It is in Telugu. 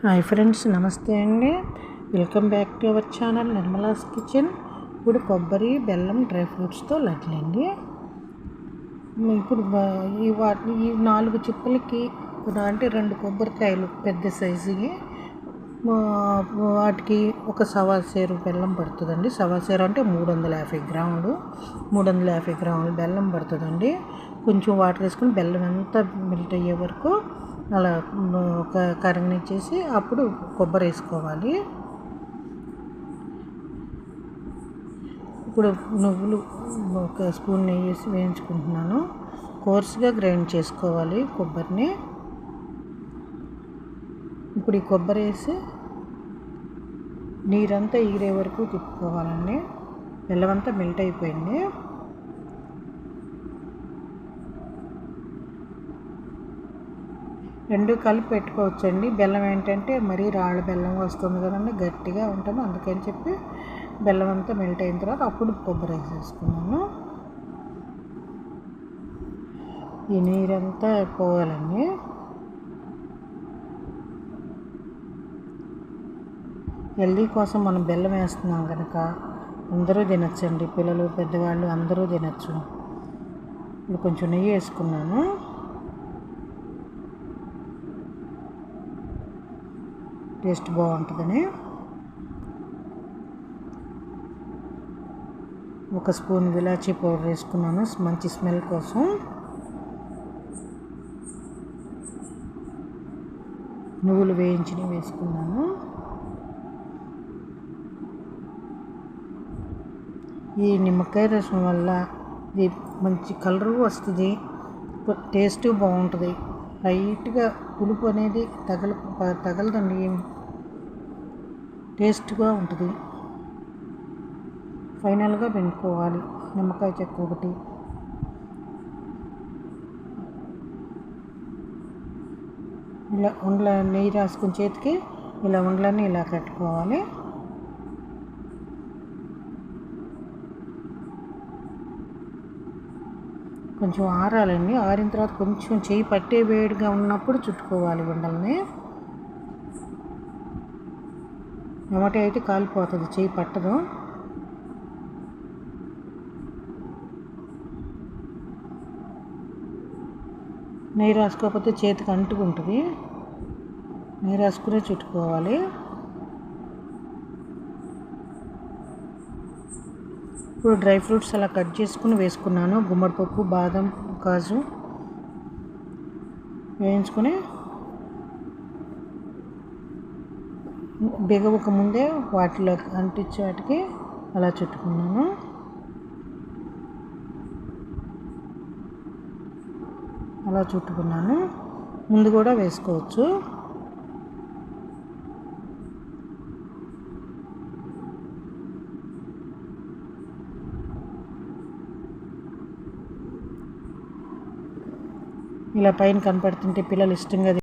హాయ్ ఫ్రెండ్స్, నమస్తే అండి. Welcome back to our channel Nirmala's kitchen. ఇప్పుడు కొబ్బరి, బెల్లం, డ్రై ఫ్రూట్స్తో లడ్లండి. ఇప్పుడు ఈ 4 చిప్పలకి అంటే 2 కొబ్బరికాయలు పెద్ద సైజుకి, వాటికి ఒక సవాసేరు బెల్లం పడుతుందండి. సవాసేరు అంటే 350 గ్రాములు. 350 గ్రాములు బెల్లం పడుతుందండి. కొంచెం వాటర్ వేసుకొని బెల్లం అంతా మెల్ట్ అయ్యే వరకు అలా ఒక కరగనిచ్చేసి అప్పుడు కొబ్బరి వేసుకోవాలి. ఇప్పుడు నువ్వులు ఒక స్పూన్ నెయ్యి వేసి వేయించుకుంటున్నాను. కోర్స్గా గ్రైండ్ చేసుకోవాలి కొబ్బరిని. ఇప్పుడు ఈ కొబ్బరి వేసి నీరంతా ఈరే వరకు తిప్పుకోవాలండి. బెల్లం అంతా మెల్ట్ అయిపోయింది. రెండు కలిపి పెట్టుకోవచ్చండి. బెల్లం ఏంటంటే మరీ రాళ్ళ బెల్లం వస్తుంది కదండి, గట్టిగా ఉంటుంది. అందుకని చెప్పి బెల్లం అంతా మెల్ట్ అయిన తర్వాత అప్పుడు కొబ్బరి వేసేసుకున్నాను. ఈ నీరంతా పోవాలండి. హెల్దీ కోసం మనం బెల్లం వేస్తున్నాం కనుక అందరూ తినచ్చండి. పిల్లలు, పెద్దవాళ్ళు అందరూ తినచ్చు. ఇప్పుడు కొంచెం నెయ్యి వేసుకున్నాను. టేస్ట్ బాగుంటుందని ఒక స్పూన్ ఇలాచీ పౌడర్ వేసుకున్నాను, మంచి స్మెల్ కోసం. నువ్వులు వేయించినవి వేసుకున్నాను. ఈ నిమ్మకాయ రసం వల్ల ఇది మంచి కలరు వస్తుంది, టేస్ట్ బాగుంటుంది. లైట్గా పులుపు అనేది తగలదండి, టేస్ట్గా ఉంటుంది. ఫైనల్గా పెంచుకోవాలి నిమ్మకాయ చెక్క ఒకటి. ఇలా నెయ్యి రాసుకుని చేతికి ఇలా ఉండలన్నీ ఇలా కట్టుకోవాలి. కొంచెం ఆరాలండి. ఆరిన తర్వాత కొంచెం చేయి పట్టే వేడిగా ఉన్నప్పుడు చుట్టుకోవాలి ఉండల్ని. టమాటా అయితే కాలిపోతుంది, చేయి పట్టదు. నెయ్యి రాసుకోకపోతే చేతికి అంటుకుంటుంది. నెయ్యి రాసుకునే చుట్టుకోవాలి. ఇప్పుడు డ్రై ఫ్రూట్స్ అలా కట్ చేసుకుని వేసుకున్నాను. గుమ్మడిపప్పు, బాదం, కాజు వేయించుకొని బిగవక ముందే వాటిలో అంటించే వాటికి అలా చుట్టుకున్నాను. అలా చుట్టుకున్నాను. ముందు కూడా వేసుకోవచ్చు. ఇలా పైన కనపడుతుంటే పిల్లలు ఇష్టంగా